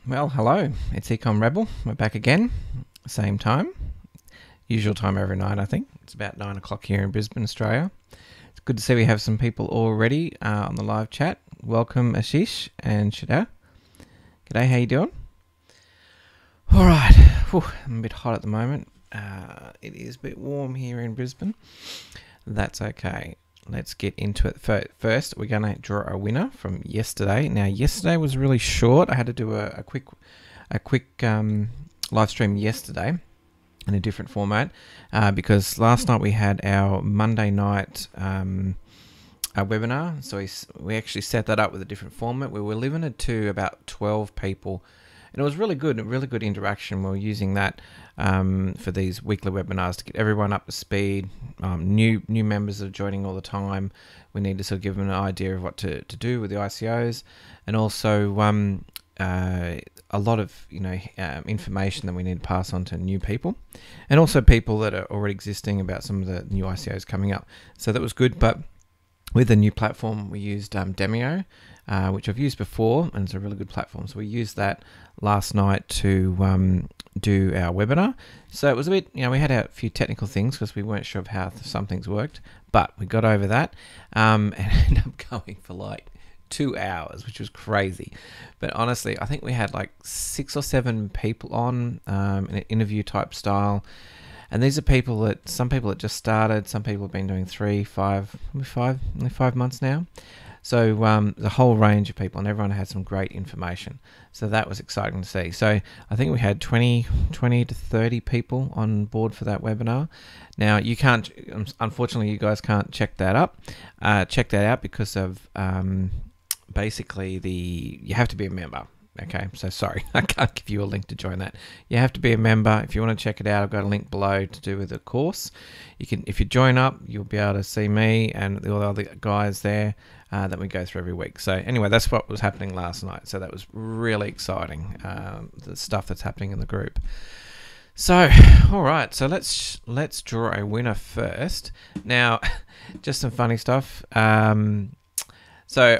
Well, hello, it's Econ Rebel. We're back again, same time, usual time every night, I think. It's about 9 o'clock here in Brisbane, Australia. It's good to see we have some people already on the live chat. Welcome, Ashish and Shada. G'day, how you doing? All right, I'm a bit hot at the moment. It is a bit warm here in Brisbane. That's okay. Let's get into it. First, we're going to draw a winner from yesterday. Now, yesterday was really short. I had to do a quick live stream yesterday in a different format because last night we had our Monday night our webinar. So we actually set that up with a different format. We were limited to about 12 people. And it was really good interaction. We were using that for these weekly webinars to get everyone up to speed. New members are joining all the time. We need to sort of give them an idea of what to do with the ICOs, and also a lot of information that we need to pass on to new people, and also people that are already existing about some of the new ICOs coming up. So that was good. But with the new platform, we used Demio, which I've used before, and it's a really good platform. So we used that last night to do our webinar. So it was a bit, we had a few technical things because we weren't sure of how some things worked, but we got over that and ended up going for like 2 hours, which was crazy. But honestly, I think we had like 6 or 7 people on in an interview type style. And these are some people that just started, some people have been doing 5 months now. So the whole range of people, and everyone had some great information. So that was exciting to see. So I think we had 20 to 30 people on board for that webinar. Now you can't, unfortunately, you guys can't check that out because of basically you have to be a member. Okay, so sorry, I can't give you a link to join that. You have to be a member. If you want to check it out, I've got a link below to do with the course. You can, if you join up, you'll be able to see me and all the other guys there that we go through every week. So anyway, that's what was happening last night. So that was really exciting, the stuff that's happening in the group. So, all right, so let's draw a winner first. Now, just some funny stuff. So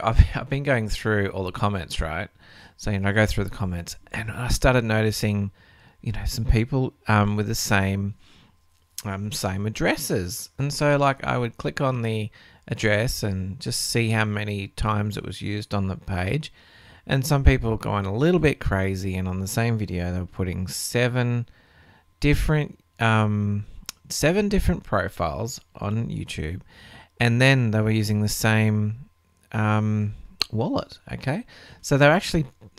I've been going through all the comments, right? So, I go through the comments and I started noticing, some people with the same addresses. And so like I would click on the address and just see how many times it was used on the page. And some people were going a little bit crazy, and on the same video they were putting 7 different profiles on YouTube, and then they were using the same wallet. Okay, so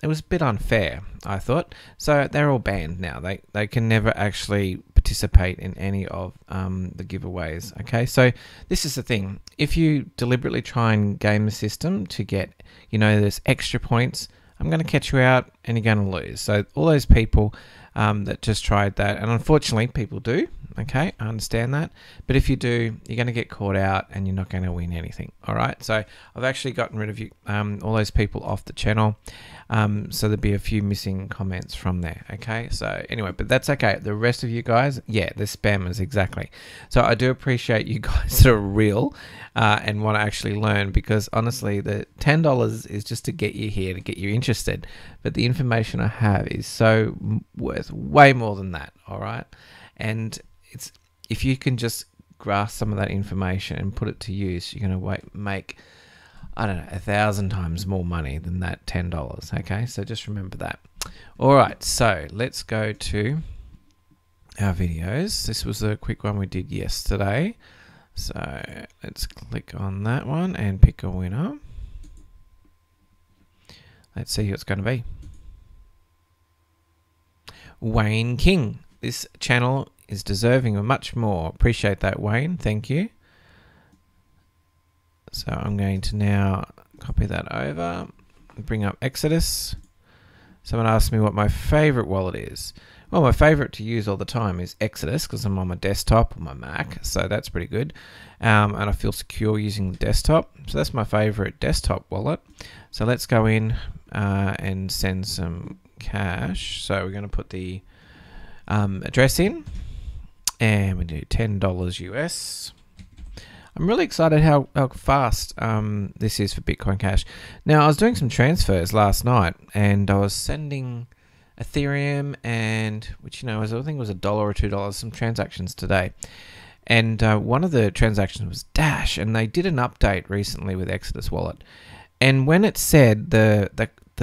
it was a bit unfair, I thought. So they're all banned now. They can never actually participate in any of the giveaways. Okay, so this is the thing. If you deliberately try and game the system to get, there's extra points, I'm going to catch you out and you're going to lose. So all those people that just tried that, and unfortunately people do, okay, I understand that, but if you do, you're going to get caught out and you're not going to win anything. All right, so I've actually gotten rid of you, all those people off the channel, so there'll be a few missing comments from there. Okay, so anyway, but that's okay. The rest of you guys, yeah, they're spammers, exactly. So I do appreciate you guys that are real and want to actually learn, because honestly, the $10 is just to get you here, to get you interested, but the information I have is so worth way more than that. All right, and if you can just grasp some of that information and put it to use, you're going to make, I don't know, 1,000 times more money than that $10. Okay, so just remember that. All right, so let's go to our videos. This was a quick one we did yesterday. So let's click on that one and pick a winner. Let's see who it's going to be. Wayne King. This channel is deserving of much more. Appreciate that, Wayne. Thank you. So I'm going to now copy that over, bring up Exodus. Someone asked me what my favorite wallet is. Well, my favorite to use all the time is Exodus because I'm on my desktop or my Mac, so that's pretty good. And I feel secure using the desktop. So that's my favorite desktop wallet. So let's go in and send some cash. So we're going to put the address in, and we do $10 US. I'm really excited how fast this is for Bitcoin Cash. Now, I was doing some transfers last night, and I was sending Ethereum, and which I think was $1 or $2, some transactions today. And one of the transactions was Dash, and they did an update recently with Exodus Wallet. And when it said the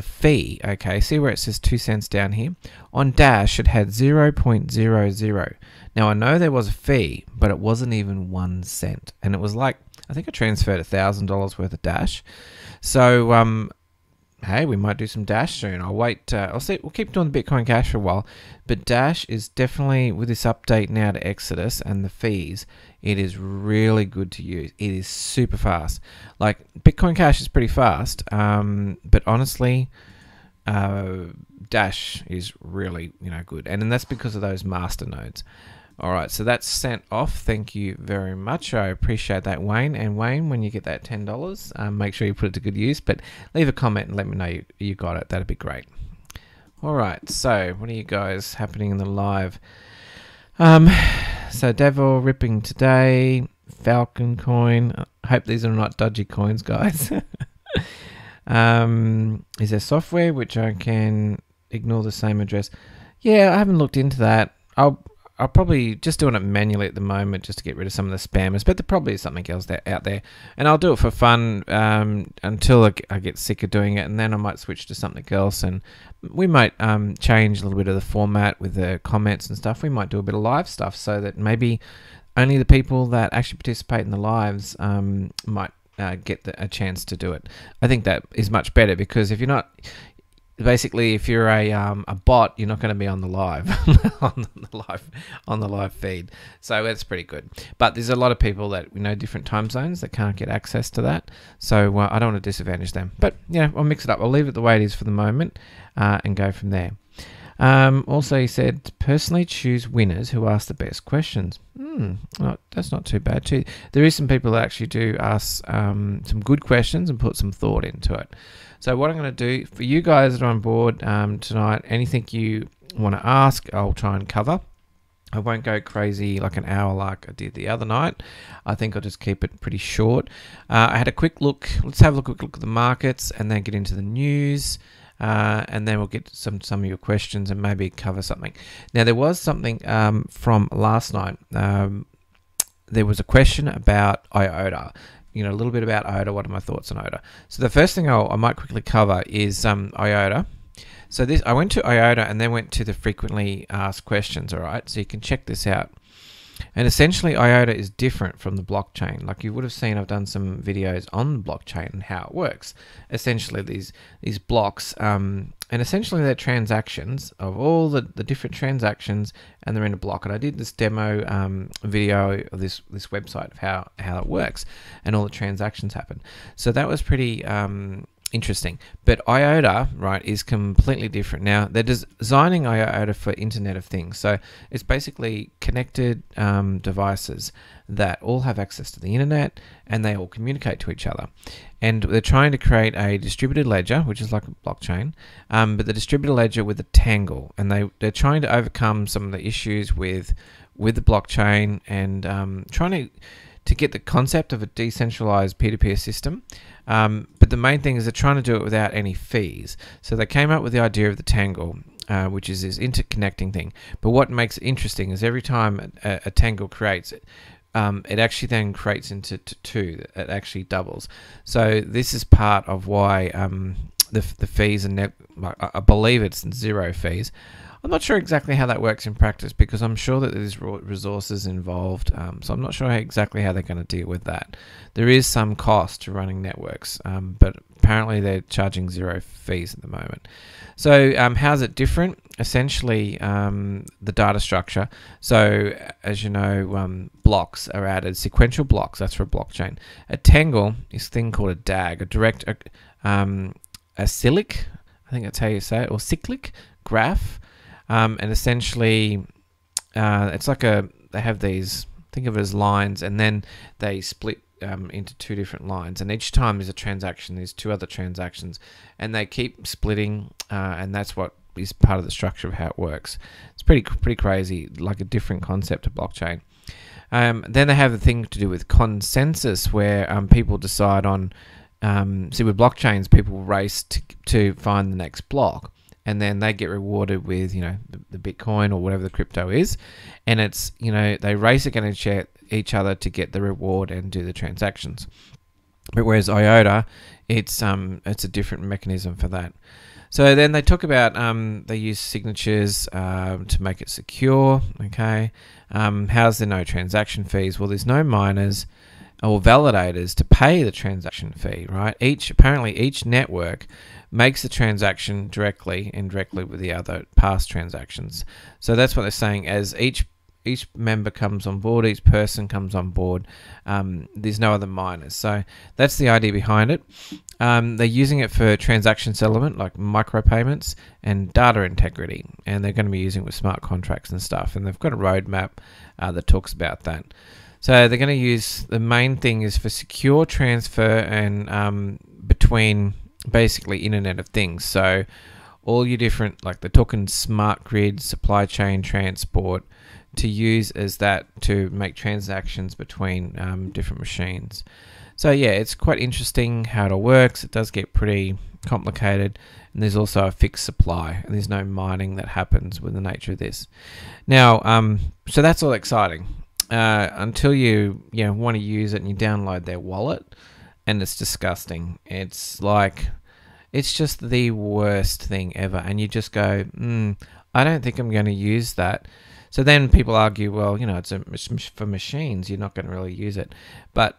fee, okay, see where it says 2 cents down here? On Dash, it had 0.00. Now, I know there was a fee, but it wasn't even 1 cent. And it was like, I think I transferred $1,000 worth of Dash. So, hey, we might do some Dash soon. I'll wait. I'll see. We'll keep doing the Bitcoin Cash for a while. But Dash is definitely, with this update now to Exodus and the fees, it is really good to use. It is super fast. Like, Bitcoin Cash is pretty fast. But honestly, Dash is really, good. And that's because of those master nodes. All right, so that's sent off. Thank you very much. I appreciate that, Wayne. And Wayne, when you get that $10, make sure you put it to good use. But leave a comment and let me know you got it. That'd be great. All right, so what are you guys happening in the live? So Devil ripping today. Falcon coin. I hope these are not dodgy coins, guys. Is there software which I can ignore the same address? Yeah, I haven't looked into that. I'll probably just doing it manually at the moment just to get rid of some of the spammers, but there probably is something else out there. And I'll do it for fun until I get sick of doing it, and then I might switch to something else. And we might change a little bit of the format with the comments and stuff. We might do a bit of live stuff so that maybe only the people that actually participate in the lives might get a chance to do it. I think that is much better, because if you're not... Basically, if you're a bot, you're not going to be on the live on the live feed. So that's pretty good. But there's a lot of people that different time zones that can't get access to that. So I don't want to disadvantage them. But I'll mix it up. I'll leave it the way it is for the moment and go from there. Also, he said, personally choose winners who ask the best questions. That's not too bad too. There is some people that actually do ask some good questions and put some thought into it. So what I'm going to do for you guys that are on board tonight, anything you want to ask, I'll try and cover. I won't go crazy like an hour like I did the other night. I think I'll just keep it pretty short. I had a quick look. Let's have a quick look at the markets and then get into the news. And then we'll get some of your questions and maybe cover something. Now, there was something from last night. There was a question about IOTA. A little bit about IOTA. What are my thoughts on IOTA? So the first thing I might quickly cover is IOTA. So I went to IOTA and then went to the frequently asked questions. All right, so you can check this out. And essentially, IOTA is different from the blockchain. Like you would have seen, I've done some videos on the blockchain and how it works. Essentially, these blocks, and essentially they're transactions of all the different transactions, and they're in a block. And I did this demo video of this website of how it works and all the transactions happen. So that was pretty interesting. But IOTA, right, is completely different. Now, they're designing IOTA for Internet of Things. So it's basically connected devices that all have access to the internet and they all communicate to each other. And they're trying to create a distributed ledger, which is like a blockchain, but the distributed ledger with a tangle. And they're trying to overcome some of the issues with the blockchain and trying to get the concept of a decentralized peer-to-peer system. But the main thing is they're trying to do it without any fees. So they came up with the idea of the tangle, which is this interconnecting thing. But what makes it interesting is every time a tangle creates it, it actually then creates into two. It actually doubles. So this is part of why the fees are I believe it's 0 fees. I'm not sure exactly how that works in practice because I'm sure that there's resources involved. So I'm not sure exactly how they're going to deal with that. There is some cost to running networks, but apparently they're charging 0 fees at the moment. So how's it different? essentially the data structure. So as you know, blocks are added, sequential blocks. That's for a blockchain. A tangle is a thing called a DAG, a cyclic, I think that's how you say it, or cyclic graph, and essentially it's like they have these, think of it as lines, and then they split into two different lines, and each time there's a transaction, there's two other transactions, and they keep splitting, and that's what is part of the structure of how it works. It's pretty crazy, like a different concept of blockchain. Then they have a thing to do with consensus, where people decide on, see, with blockchains, people race to find the next block, and then they get rewarded with, the Bitcoin or whatever the crypto is, and it's, they race against each other to get the reward and do the transactions. But whereas IOTA, it's a different mechanism for that. So then they talk about they use signatures to make it secure. Okay, how's there no transaction fees? Well, there's no miners or validators to pay the transaction fee, right? Apparently each network makes the transaction directly and indirectly with the other past transactions. So that's what they're saying. As each member comes on board, each person comes on board, there's no other miners. So that's the idea behind it. They're using it for transaction settlement, like micropayments, and data integrity, and they're going to be using it with smart contracts and stuff, and they've got a roadmap that talks about that. So they're going to use, the main thing is for secure transfer and between basically Internet of Things. So all your different, like they're talking smart grid, supply chain, transport, to use as that to make transactions between different machines. So yeah, it's quite interesting how it all works. It does get pretty complicated, and there's also a fixed supply, and there's no mining that happens with the nature of this. Now, so that's all exciting until you want to use it and you download their wallet, and it's disgusting. It's just the worst thing ever, and you just go, I don't think I'm going to use that. So then people argue, well, it's for machines, you're not going to really use it. But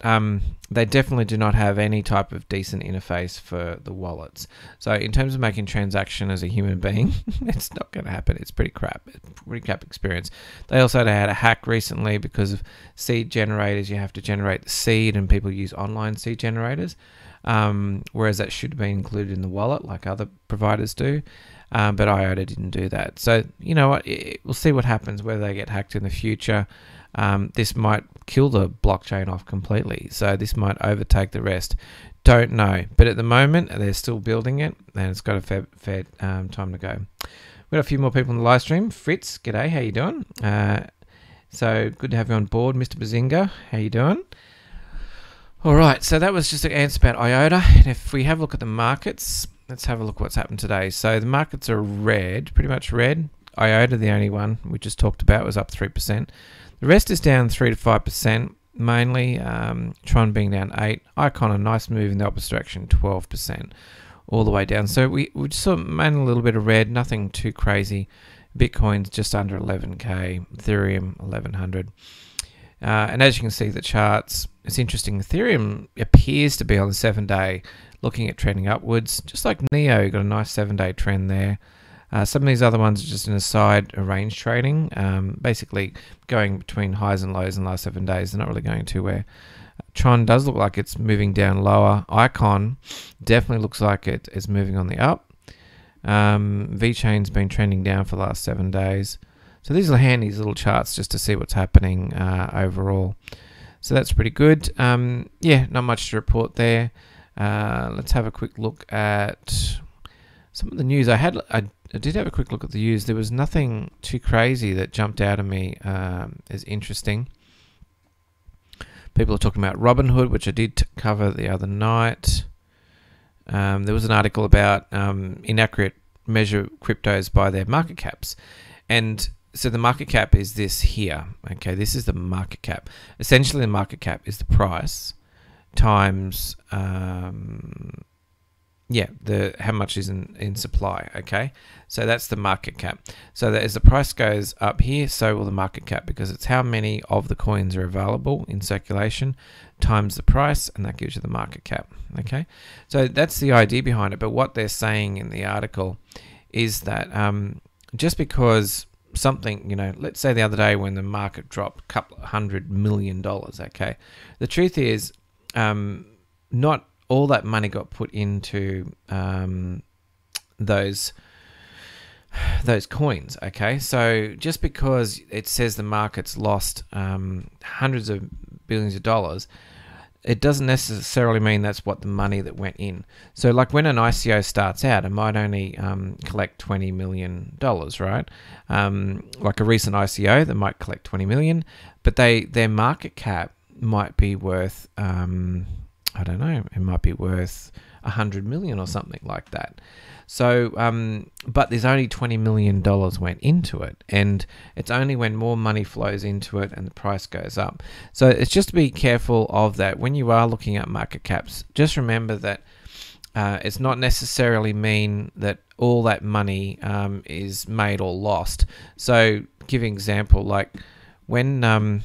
they definitely do not have any type of decent interface for the wallets. So in terms of making transaction as a human being, it's not going to happen. It's pretty crap. It's a pretty crap experience. They also had a hack recently because of seed generators. You have to generate the seed, and people use online seed generators, whereas that should be included in the wallet like other providers do. But IOTA didn't do that. So, you know what, we'll see what happens, whether they get hacked in the future. This might kill the blockchain off completely. So this might overtake the rest. Don't know. But at the moment, they're still building it, and it's got a fair time to go. We've got a few more people in the live stream. Fritz, g'day, how you doing? So good to have you on board. Mr. Bazinga, how you doing? All right, so that was just an answer about IOTA. And if we have a look at the markets, let's have a look what's happened today. So the markets are red, pretty much red. IOTA, the only one we just talked about, was up 3%. The rest is down 3 to 5%, mainly. Tron being down 8. Icon, a nice move in the opposite direction, 12%, all the way down. So we just saw mainly a little bit of red, nothing too crazy. Bitcoin's just under 11K, Ethereum 1100. And as you can see, the charts, it's interesting. Ethereum appears to be on the 7-day, looking at trending upwards, just like Neo, got a nice 7-day trend there. Some of these other ones are just in a side range trading, basically going between highs and lows in the last 7 days. They're not really going to where. Tron does look like it's moving down lower. Icon definitely looks like it is moving on the up. VeChain's been trending down for the last 7 days. So these are handy little charts just to see what's happening overall. So that's pretty good. Yeah, not much to report there. Let's have a quick look at some of the news. I did have a quick look at the news. There was nothing too crazy that jumped out at me as interesting. People are talking about Robinhood, which I did cover the other night. There was an article about inaccurate measure cryptos by their market caps. And so the market cap is this here. Okay, this is the market cap. Essentially, the market cap is the price times how much is in supply. Okay, so that's the market cap. So that as the price goes up here, so will the market cap, because it's how many of the coins are available in circulation times the price, and that gives you the market cap. Okay, so that's the idea behind it. But what they're saying in the article is that just because something, let's say the other day when the market dropped a couple of $100 million, okay, the truth is not all that money got put into those coins, okay? So just because it says the market's lost hundreds of billions of dollars, it doesn't necessarily mean that's what the money that went in. So like when an ICO starts out, it might only collect $20 million, right? Like a recent ICO that might collect 20 million, but their market cap might be worth, I don't know, it might be worth 100 million or something like that. So, but there's only $20 million went into it, and it's only when more money flows into it and the price goes up. So it's just to be careful of that. When you are looking at market caps, just remember that it's not necessarily mean that all that money is made or lost. So give an example, like when,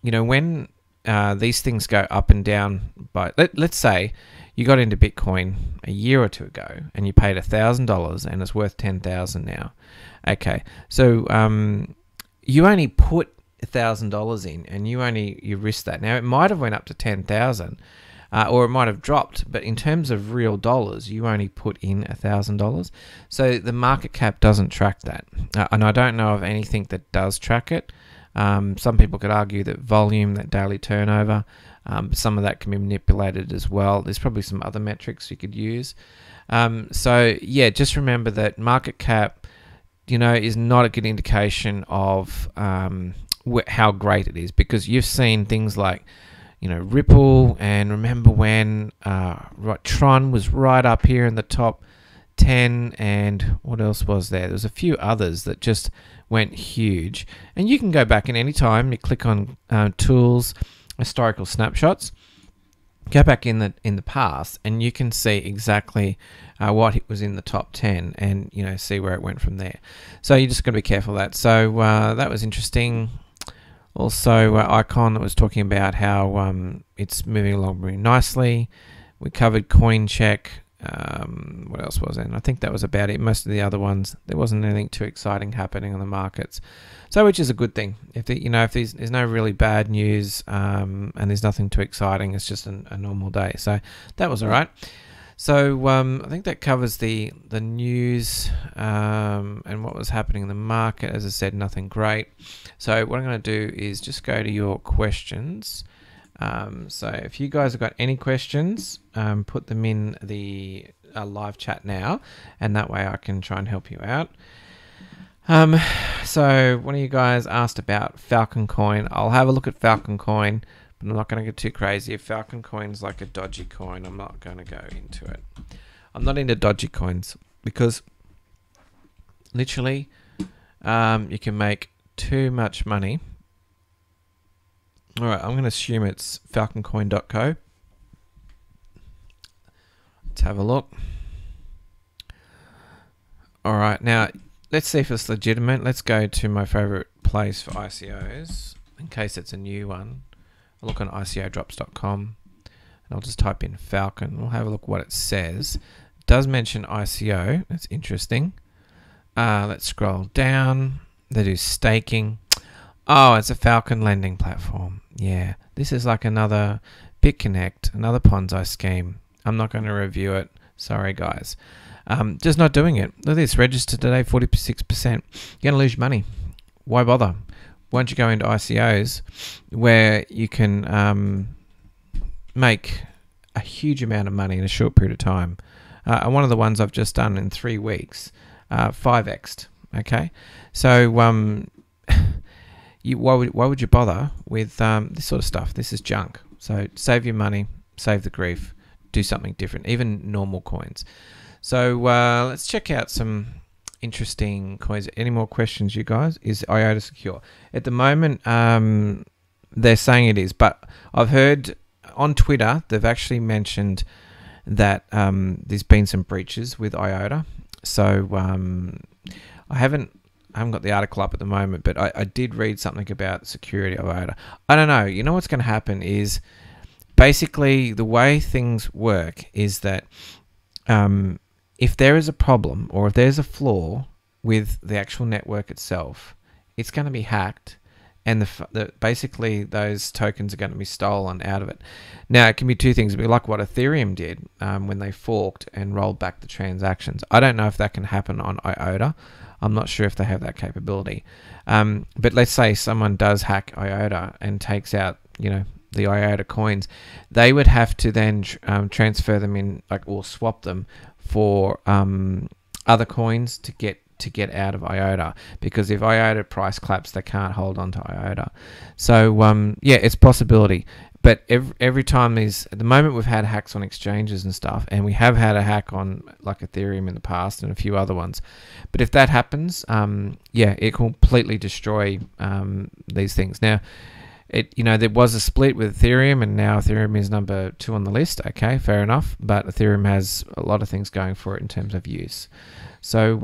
when these things go up and down by, let's say, you got into Bitcoin a year or two ago and you paid $1,000 and it's worth 10,000 now. Okay, so you only put $1,000 in and you risked that. Now it might have went up to 10,000 or it might have dropped, but in terms of real dollars, you only put in $1,000. So the market cap doesn't track that, and I don't know of anything that does track it. Some people could argue that volume, that daily turnover, some of that can be manipulated as well. There's probably some other metrics you could use. So yeah, just remember that market cap, is not a good indication of how great it is, because you've seen things like, Ripple, and remember when Tron was right up here in the top 10, and what else was there? There's a few others that just went huge. And you can go back in any time. You click on tools, historical snapshots, go back in the past, and you can see exactly what was in the top 10, and see where it went from there. So you just got to be careful of that. So that was interesting. Also, Icon that was talking about how it's moving along very nicely. We covered CoinCheck. What else was it? And I think that was about it. Most of the other ones, there wasn't anything too exciting happening on the markets, so which is a good thing. If there's no really bad news and there's nothing too exciting, it's just a normal day. So that was all right. So I think that covers the news and what was happening in the market. As I said, nothing great. So what I'm going to do is just go to your questions. So if you guys have got any questions, put them in the live chat now, and that way I can try and help you out. So one of you guys asked about Falcon Coin. I'll have a look at Falcon Coin, but I'm not going to get too crazy. If Falcon Coin's like a dodgy coin, I'm not going to go into it. I'm not into dodgy coins because literally you can make too much money. All right, I'm going to assume it's falconcoin.co. Let's have a look. All right, now let's see if it's legitimate. Let's go to my favorite place for ICOs, in case it's a new one. I'll look on ICOdrops.com, and I'll just type in Falcon. We'll have a look what it says. It does mention ICO. That's interesting. Let's scroll down. They do staking. Oh, it's a Falcon lending platform. Yeah, this is like another BitConnect, another Ponzi scheme. I'm not going to review it. Sorry, guys. Just not doing it. Look at this. Registered today, 46%. You're going to lose money. Why bother? Why don't you go into ICOs where you can make a huge amount of money in a short period of time? One of the ones I've just done in 3 weeks, 5x'd. Okay, so why would you bother with this sort of stuff? This is junk. So save your money, save the grief, do something different, even normal coins. So let's check out some interesting coins. Any more questions, you guys? Is IOTA secure? At the moment, they're saying it is, but I've heard on Twitter they've actually mentioned that there's been some breaches with IOTA. So I haven't got the article up at the moment, but I did read something about security of IOTA. I don't know. You know what's going to happen is basically the way things work is that if there is a problem or if there's a flaw with the actual network itself, it's going to be hacked, and basically those tokens are going to be stolen out of it. Now, it can be two things. It'd be like what Ethereum did when they forked and rolled back the transactions. I don't know if that can happen on IOTA. I'm not sure if they have that capability. But let's say someone does hack IOTA and takes out, the IOTA coins, they would have to then transfer them in, or swap them for other coins to get out of IOTA, because if IOTA price collapse, they can't hold on to IOTA. So yeah, it's a possibility. But every time at the moment we've had hacks on exchanges and stuff, and we have had a hack on like Ethereum in the past and a few other ones. But if that happens, yeah, it completely destroy these things. Now, there was a split with Ethereum, and now Ethereum is number 2 on the list. Okay, fair enough. But Ethereum has a lot of things going for it in terms of use. So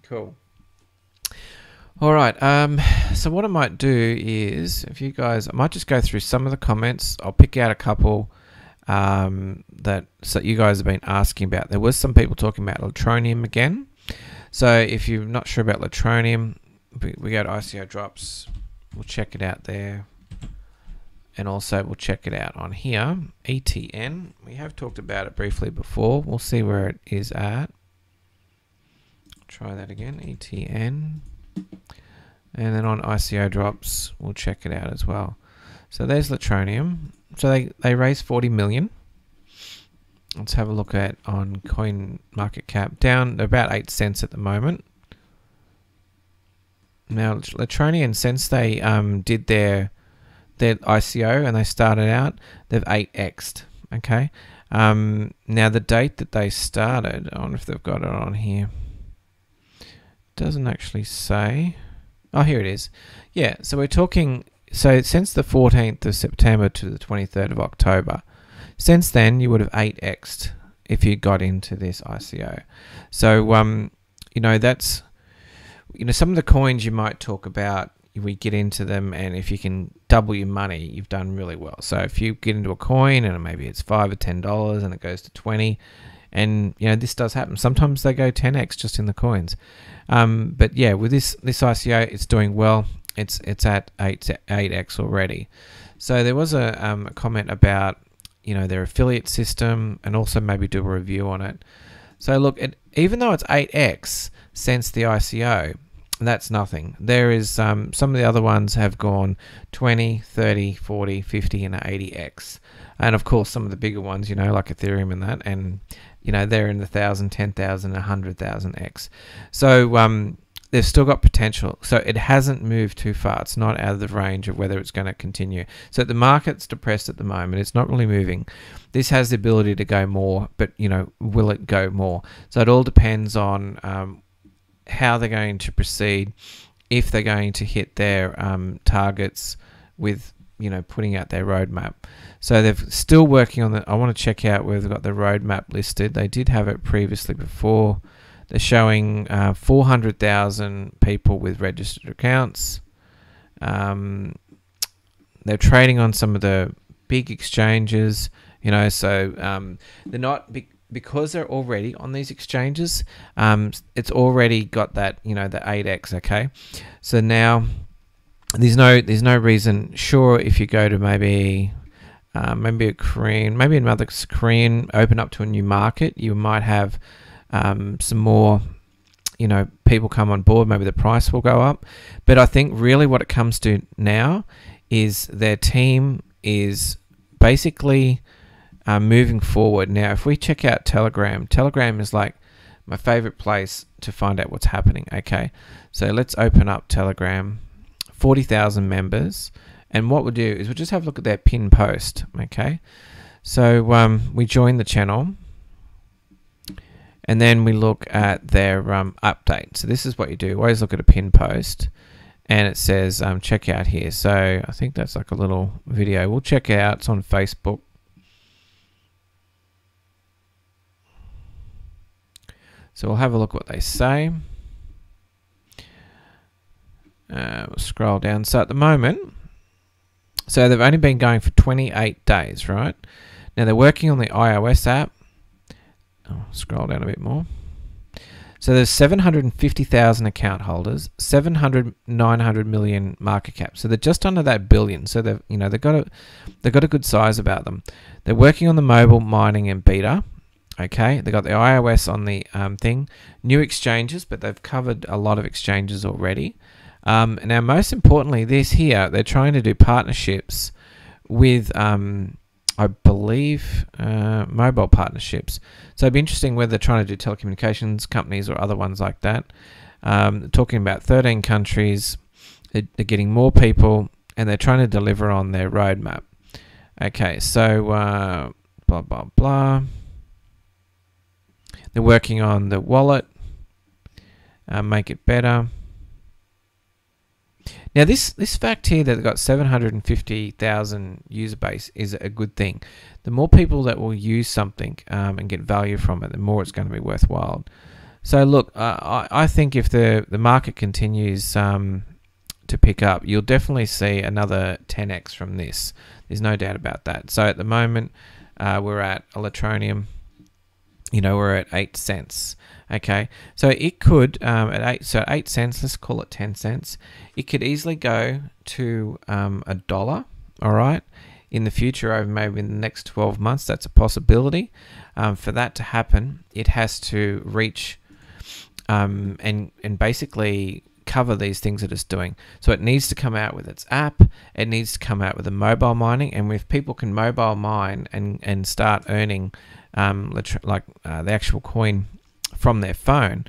cool. All right. So what I might do is, if you guys, I might just go through some of the comments. I'll pick out a couple that you guys have been asking about. There was some people talking about Electroneum again. So if you're not sure about Electroneum, we go to ICO drops. We'll check it out there. And also we'll check it out on here, ETN. We have talked about it briefly before. We'll see where it is at. Try that again, ETN. And then on ICO drops, we'll check it out as well. So there's Electroneum. So they raised 40 million. Let's have a look at on coin market cap, down about 8 cents at the moment. Now Electroneum, since they did their ICO and they started out, they've 8x'd. Okay. Now the date that they started, I wonder if they've got it on here. Doesn't actually say. Oh, here it is. Yeah, so we're talking, so since the 14th of September to the 23rd of October, since then you would have 8x'd if you got into this ICO. So that's, some of the coins you might talk about, we get into them, and if you can double your money, you've done really well. So if you get into a coin and maybe it's $5 or $10 and it goes to 20, and this does happen. Sometimes they go 10x just in the coins. But yeah, with this ICO, it's doing well. It's at 8x already. So there was a comment about their affiliate system, and also maybe do a review on it. So look, even though it's 8x since the ICO, that's nothing. There is some of the other ones have gone 20, 30, 40, 50, and 80x. And of course, some of the bigger ones, like Ethereum and that, and they're in the 1,000, 10,000, 100,000x. So they've still got potential. So it hasn't moved too far. It's not out of the range of whether it's going to continue. So the market's depressed at the moment. It's not really moving. This has the ability to go more, but will it go more? So it all depends on how they're going to proceed, if they're going to hit their targets with putting out their roadmap. So they're still working on I want to check out where they've got the roadmap listed. They did have it previously before. They're showing 400,000 people with registered accounts. They're trading on some of the big exchanges, so they're not because they're already on these exchanges. It's already got that, the 8x. Okay, so now there's no reason. Sure, if you go to maybe a Korean, maybe another Korean, open up to a new market, you might have some more, people come on board. Maybe the price will go up. But I think really what it comes to now is their team is basically moving forward. Now, if we check out Telegram is like my favorite place to find out what's happening. Okay, so let's open up Telegram. 40,000 members, and what we'll do is we'll just have a look at their pin post. Okay, so we join the channel, and then we look at their update. So this is what you do. Always look at a pin post, and it says check out here. So I think that's like a little video. We'll check it out. It's on Facebook. So we'll have a look what they say. We'll scroll down. So at the moment, so they've only been going for 28 days, right? Now they're working on the iOS app. I'll scroll down a bit more. So there's 750,000 account holders, 900 million market cap. So they're just under that billion. So they've got a good size about them. They're working on the mobile mining and beta. Okay, they got the iOS on the thing, new exchanges, but they've covered a lot of exchanges already. Now, most importantly, they're trying to do partnerships with, I believe, mobile partnerships. So it'd be interesting whether they're trying to do telecommunications companies or other ones like that. Talking about 13 countries, they're getting more people, and they're trying to deliver on their roadmap. Okay, so blah, blah, blah. They're working on the wallet, make it better. Now, this fact here that they've got 750,000 user base is a good thing. The more people that will use something and get value from it, the more it's going to be worthwhile. So, look, I think if the market continues to pick up, you'll definitely see another 10x from this. There's no doubt about that. So, at the moment, we're at Electroneum. We're at 8 cents. Okay, so it could at 8 cents. Let's call it 10 cents. It could easily go to $1. All right, in the future, over maybe in the next 12 months, that's a possibility. For that to happen, it has to reach and basically cover these things that it's doing. So it needs to come out with its app. It needs to come out with the mobile mining, and if people can mobile mine and start earning the actual coin from their phone,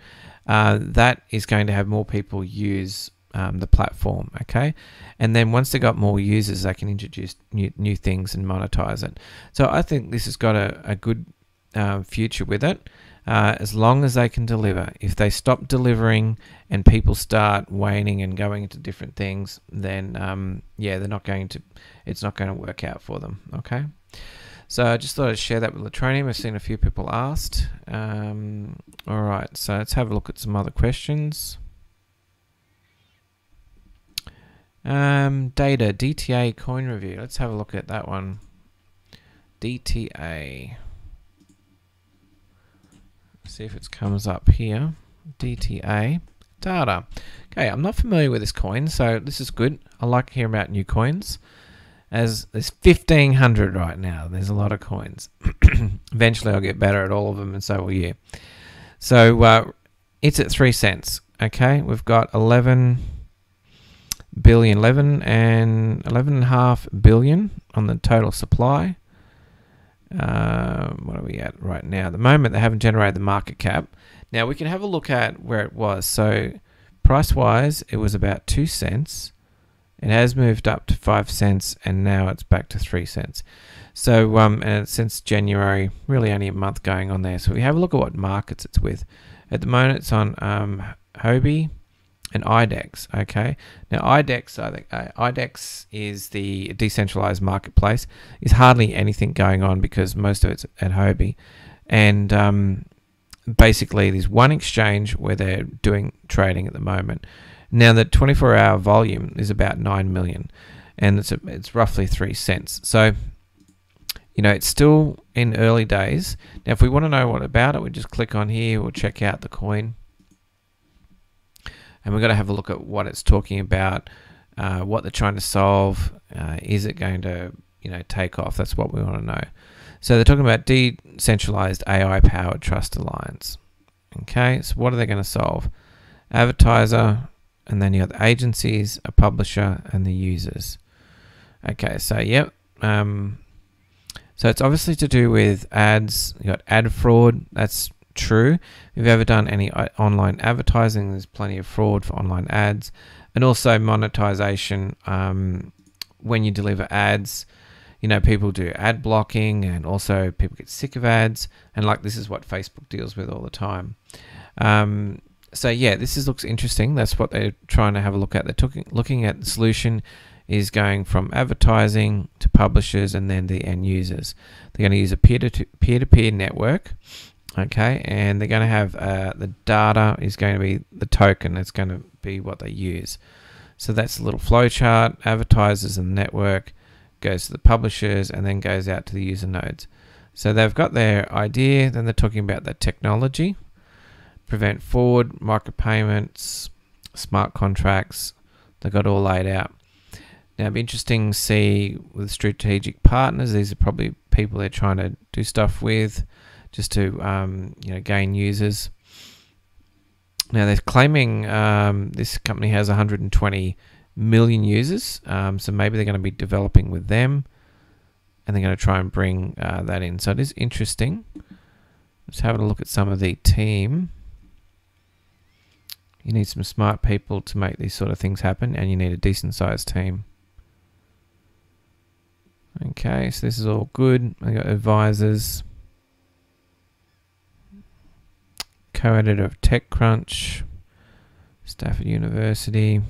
that is going to have more people use the platform. Okay, and then once they got more users, they can introduce new things and monetize it. So I think this has got a good future with it, as long as they can deliver. If they stop delivering and people start waning and going into different things, then they're not going to. It's not going to work out for them. Okay. So I just thought I'd share that with Electroneum. I've seen a few people asked. All right, so let's have a look at some other questions. Data, DTA coin review. Let's have a look at that one. DTA. See if it comes up here. DTA. Data. Okay, I'm not familiar with this coin, so this is good. I like hearing about new coins. As there's 1,500 right now. There's a lot of coins. Eventually I'll get better at all of them, and so will you. So it's at 3 cents. Okay, we've got 11 and 11.5 billion on the total supply. What are we at right now? At the moment, they haven't generated the market cap. Now we can have a look at where it was. So price-wise, it was about 2 cents. It has moved up to 5 cents, and now it's back to 3 cents. So, and since January, really only a month going on there. So we have a look at what markets it's with. At the moment, it's on Hobby and IDEX. Okay. Now, IDEX, I think IDEX is the decentralized marketplace. There's hardly anything going on because most of it's at Hobby, and basically, there's one exchange where they're doing trading at the moment. Now, the 24-hour volume is about 9 million, and it's roughly 3 cents. So, it's still in early days. Now, if we want to know what about it, we just click on here. We'll check out the coin, and we're going to have a look at what it's talking about, what they're trying to solve. Is it going to, take off? That's what we want to know. So they're talking about decentralized AI-powered trust alliance. Okay, so what are they going to solve? Advertiser. And then you got the agencies, a publisher, and the users. Okay, so yep. So it's obviously to do with ads. You got ad fraud. That's true. If you've ever done any online advertising, there's plenty of fraud for online ads, and also monetization. When you deliver ads, people do ad blocking, and also people get sick of ads. And this is what Facebook deals with all the time. So yeah, looks interesting. That's what they're trying to have a look at. They're looking at the solution is going from advertising to publishers and then the end users. They're going to use a peer-to-peer network, okay, and they're going to have the data is going to be the token. It's going to be what they use. So that's a little flow chart. Advertisers and the network goes to the publishers and then goes out to the user nodes. So they've got their idea. Then they're talking about the technology. prevent fraud, micropayments, smart contracts. They've got it all laid out. Now, it'd be interesting to see with strategic partners. These are probably people they're trying to do stuff with, just to gain users. Now, they're claiming this company has 120 million users, so maybe they're going to be developing with them, and they're going to try and bring that in. So it is interesting. Just having a look at some of the team. You need some smart people to make these sort of things happen, and you need a decent sized team. Okay, so this is all good. I got advisors, co-editor of TechCrunch, Stafford University.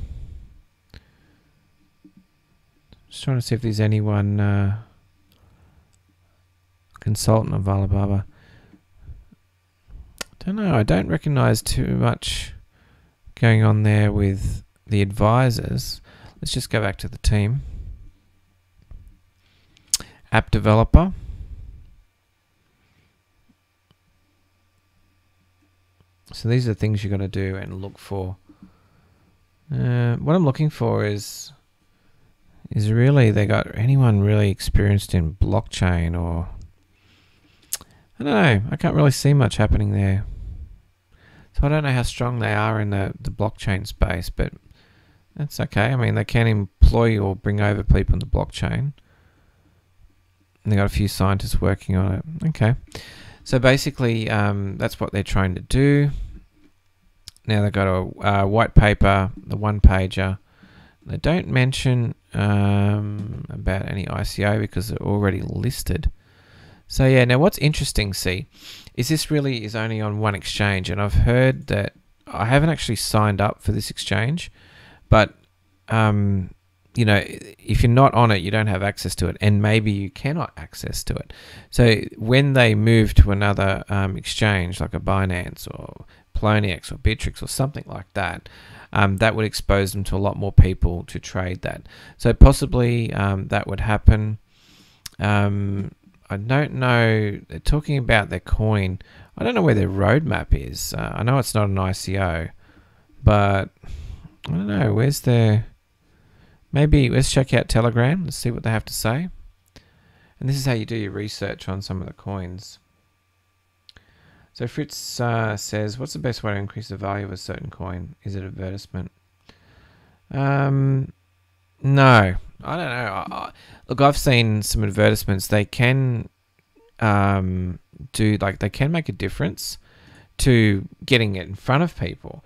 Just trying to see if there's anyone consultant of Alibaba. Don't know. I don't recognize too much going on there with the advisors. Let's just go back to the team. App developer. So these are the things you're going to do and look for. What I'm looking for is really, they got anyone really experienced in blockchain, or I don't know. I can't really see much happening there. So I don't know how strong they are in the blockchain space, but that's okay. I mean, they can employ or bring over people in the blockchain. And they got a few scientists working on it. Okay. So basically, that's what they're trying to do. Now they've got a white paper, the one-pager. They don't mention about any ICO because they're already listed. So yeah, now what's interesting, see, is this really is only on one exchange, and I've heard that I haven't actually signed up for this exchange, but if you're not on it, you don't have access to it, and maybe you cannot access to it. So when they move to another exchange, like a Binance or Poloniex or Bittrex or something like that, that would expose them to a lot more people to trade that. So possibly that would happen. I don't know. They're talking about their coin. I don't know where their roadmap is. I know it's not an ICO, but I don't know. Where's their... Maybe let's check out Telegram. Let's see what they have to say. And this is how you do your research on some of the coins. So Fritz says, what's the best way to increase the value of a certain coin? Is it advertisement? No, I don't know. Look, I've seen some advertisements. They can they can make a difference to getting it in front of people.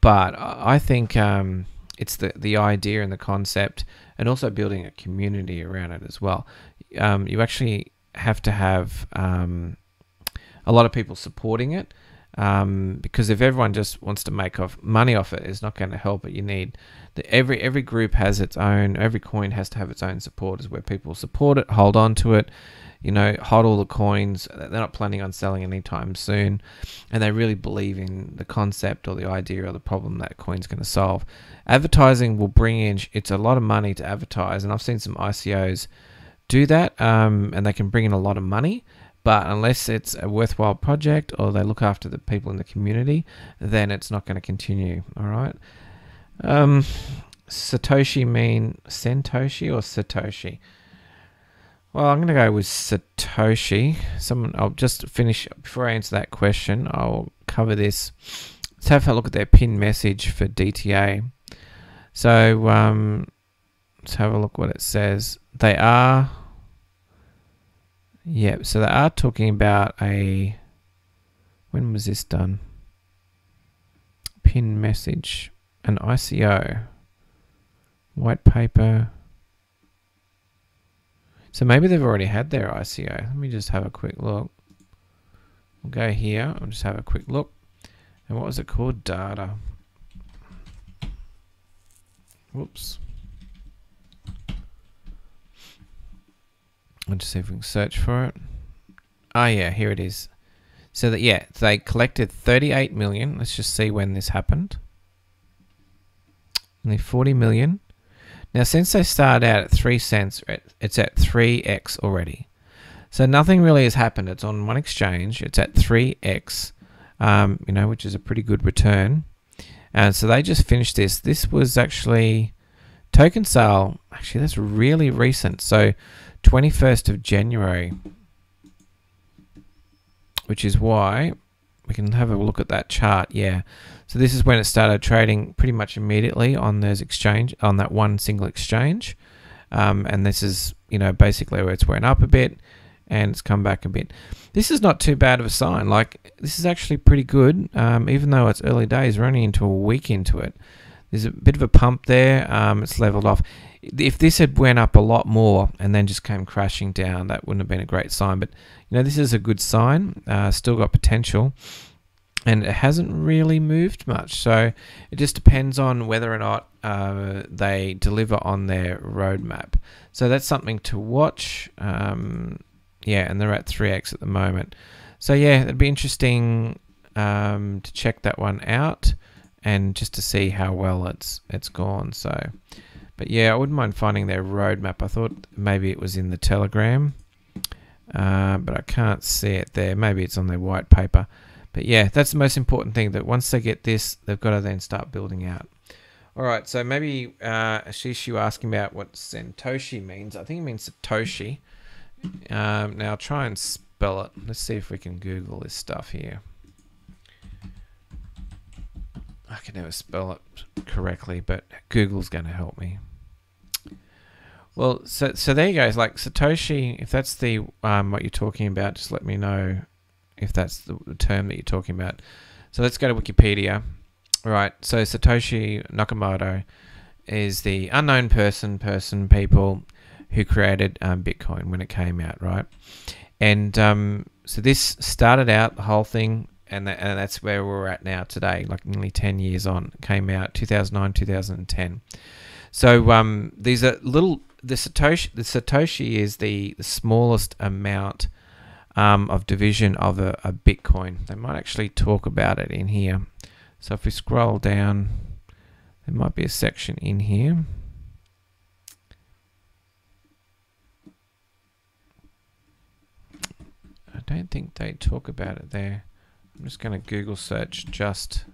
But I think it's the idea and the concept, and also building a community around it as well. You actually have to have a lot of people supporting it, because if everyone just wants to make money off it, it's not going to help it. You need every group has its own. Every coin has to have its own supporters, where people support it, hold on to it. Hold all the coins. They're not planning on selling anytime soon, and they really believe in the concept or the idea or the problem that coin's going to solve. Advertising will bring in, it's a lot of money to advertise, and I've seen some ICOs do that, and they can bring in a lot of money, but unless it's a worthwhile project or they look after the people in the community, then it's not going to continue. All right. Satoshi mean Sentoshi or Satoshi? Well, I'm going to go with Satoshi. I'll just finish before I answer that question. I'll cover this. Let's have a look at their pin message for DTA. So let's have a look what it says. They are, so they are talking about when was this done? Pin message, an ICO, white paper. So maybe they've already had their ICO. Let me just have a quick look. We'll go here. I'll just have a quick look. And what was it called? Data. Whoops. I'll just see if we can search for it. Oh yeah, here it is. So that they collected 38 million. Let's just see when this happened. Only 40 million. Now, since they started out at 3 cents, it's at 3x already. So nothing really has happened. It's on one exchange. It's at 3x you know, which is a pretty good return. And so they just finished this. This was actually token sale. Actually, that's really recent. So 21st of January, which is why we can have a look at that chart. Yeah. So this is when it started trading pretty much immediately on those exchange, on that one single exchange. And this is, you know, basically where it's went up a bit and it's come back a bit. This is not too bad of a sign. Like, this is actually pretty good, even though it's early days. We're only into a week into it. There's a bit of a pump there. It's leveled off. If this had went up a lot more and then just came crashing down, that wouldn't have been a great sign. But, you know, this is a good sign. Still got potential. And it hasn't really moved much. So it just depends on whether or not they deliver on their roadmap. So that's something to watch. Yeah, and they're at 3x at the moment. So yeah, it'd be interesting to check that one out and just to see how well it's gone. So, but yeah, I wouldn't mind finding their roadmap. I thought maybe it was in the Telegram, but I can't see it there. Maybe it's on their white paper. But yeah, that's the most important thing, that once they get this, they've got to then start building out. All right, so maybe Ashish, you asking about what Satoshi means. I think it means Satoshi. Now I'll try and spell it. Let's see if we can Google this stuff here. I can never spell it correctly, but Google's going to help me. Well, so there you go. It's like Satoshi. If that's the what you're talking about, just let me know if that's the term that you're talking about. So let's go to Wikipedia. All right. So Satoshi Nakamoto is the unknown people who created Bitcoin when it came out, right? And so this started out, the whole thing, and that's where we're at now today, like nearly 10 years on. It came out 2009, 2010. So these are little. The Satoshi is the smallest amount of division of a Bitcoin. They might actually talk about it in here. So if we scroll down, there might be a section in here. I don't think they talk about it there. I'm just going to Google search just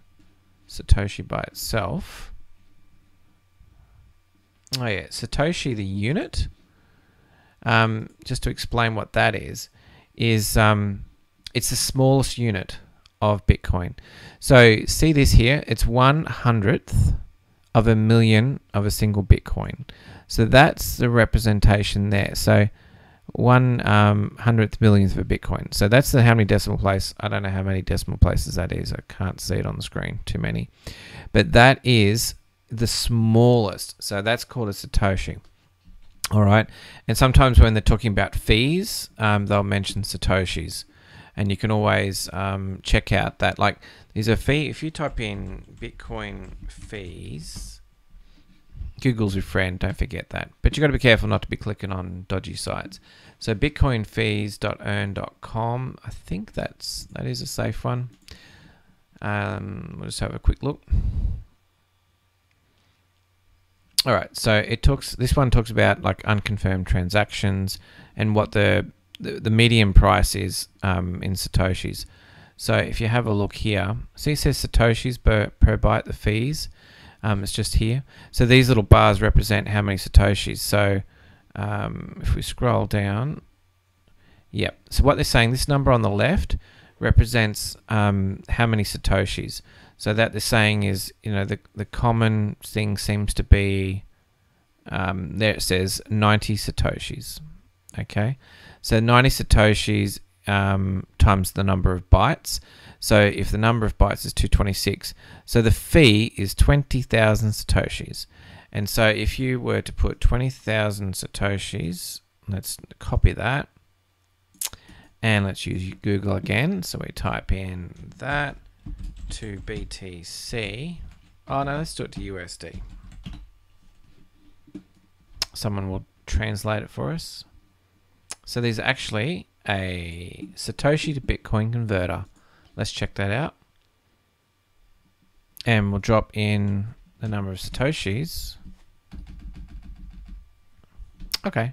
Satoshi by itself. Oh yeah, Satoshi the unit. Just to explain what that is it's the smallest unit of Bitcoin. So see this here, it's 1/100th of a million of a single Bitcoin. So that's the representation there. So 1/100th millionth of a Bitcoin. So that's how many decimal place. I don't know how many decimal places that is. I can't see it on the screen. Too many. But that is the smallest. So that's called a Satoshi. All right. And sometimes when they're talking about fees, they'll mention Satoshis. And you can always check out that. Like, there's a fee. If you type in Bitcoin fees, Google's your friend, don't forget that. But you've got to be careful not to be clicking on dodgy sites. So bitcoinfees.earn.com, I think that is a safe one. We'll just have a quick look. All right, so this one talks about like unconfirmed transactions and what the median price is in Satoshis. So if you have a look here, see it says Satoshis per byte, the fees. It's just here. So these little bars represent how many Satoshis. So if we scroll down, yep. So what they're saying, this number on the left represents how many Satoshis. So that they're saying is, you know, the common thing seems to be, there it says 90 Satoshis. Okay. So 90 Satoshis times the number of bytes. So if the number of bytes is 226, so the fee is 20,000 Satoshis. And so if you were to put 20,000 Satoshis, let's copy that. And let's use Google again. So we type in that to BTC. Oh no, let's do it to USD. Someone will translate it for us. So there's actually a Satoshi to Bitcoin converter. Let's check that out. And we'll drop in the number of Satoshis. Okay.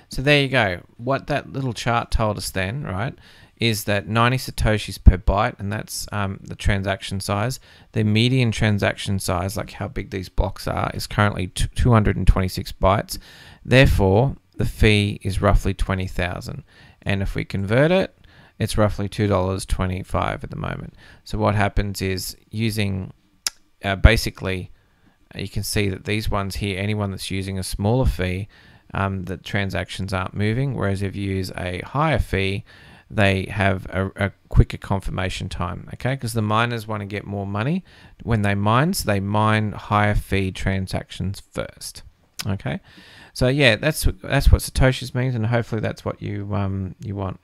So there you go. What that little chart told us then, right, is that 90 Satoshis per byte, and that's the transaction size. The median transaction size, like how big these blocks are, is currently 226 bytes. Therefore, the fee is roughly 20,000. And if we convert it, it's roughly $2.25 at the moment. So what happens is using basically, you can see that these ones here, anyone that's using a smaller fee, the transactions aren't moving. Whereas if you use a higher fee, they have a quicker confirmation time, okay? Because the miners want to get more money when they mine, so they mine higher fee transactions first, okay? So yeah, that's what Satoshis means, and hopefully that's what you want.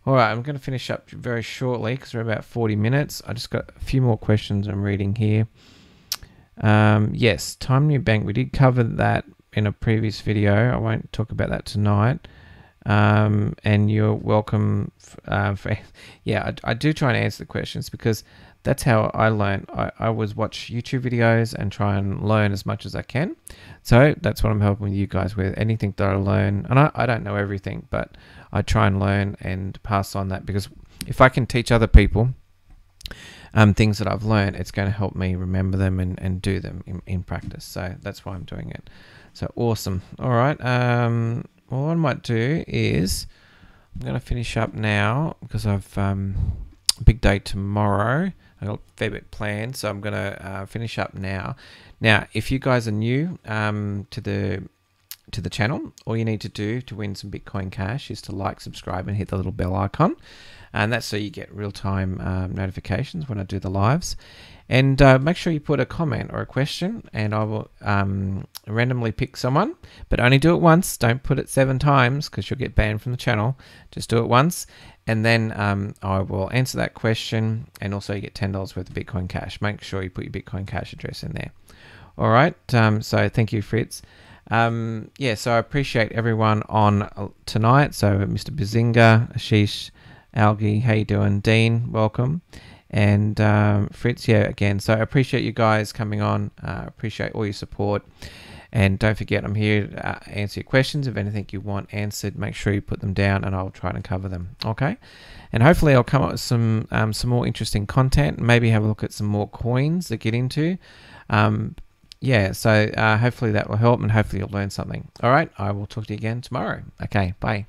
All right, I'm going to finish up very shortly because we're about 40 minutes. I just got a few more questions I'm reading here. Yes, time new bank. We did cover that in a previous video. I won't talk about that tonight. And you're welcome. Yeah, I do try and answer the questions because that's how I learn. I always watch YouTube videos and try and learn as much as I can. So that's what I'm helping you guys with. Anything that I learn, and I don't know everything, but I try and learn and pass on that, because if I can teach other people things that I've learned, it's going to help me remember them and do them in practice. So that's why I'm doing it. So awesome. All right. Well, what I might do is I'm going to finish up now because I've a big day tomorrow. I've got a fair bit planned, so I'm going to finish up now. Now, if you guys are new to the channel, all you need to do to win some Bitcoin Cash is to like, subscribe, and hit the little bell icon. And that's so you get real-time notifications when I do the lives. And make sure you put a comment or a question, and I will randomly pick someone, but only do it once. Don't put it 7 times because you'll get banned from the channel. Just do it once, and then I will answer that question, and also you get $10 worth of Bitcoin Cash. Make sure you put your Bitcoin Cash address in there. All right, so thank you, Fritz. Yeah, so I appreciate everyone on tonight. So Mr. Bazinga, Ashish, Algie, how you doing? Dean, welcome. And Fritz, yeah, again, so I appreciate you guys coming on. Appreciate all your support. And don't forget, I'm here to answer your questions. If anything you want answered, make sure you put them down and I'll try to cover them, okay? And hopefully I'll come up with some more interesting content, maybe have a look at some more coins to get into. Yeah, so hopefully that will help, and hopefully you'll learn something. All right, I will talk to you again tomorrow. Okay, bye.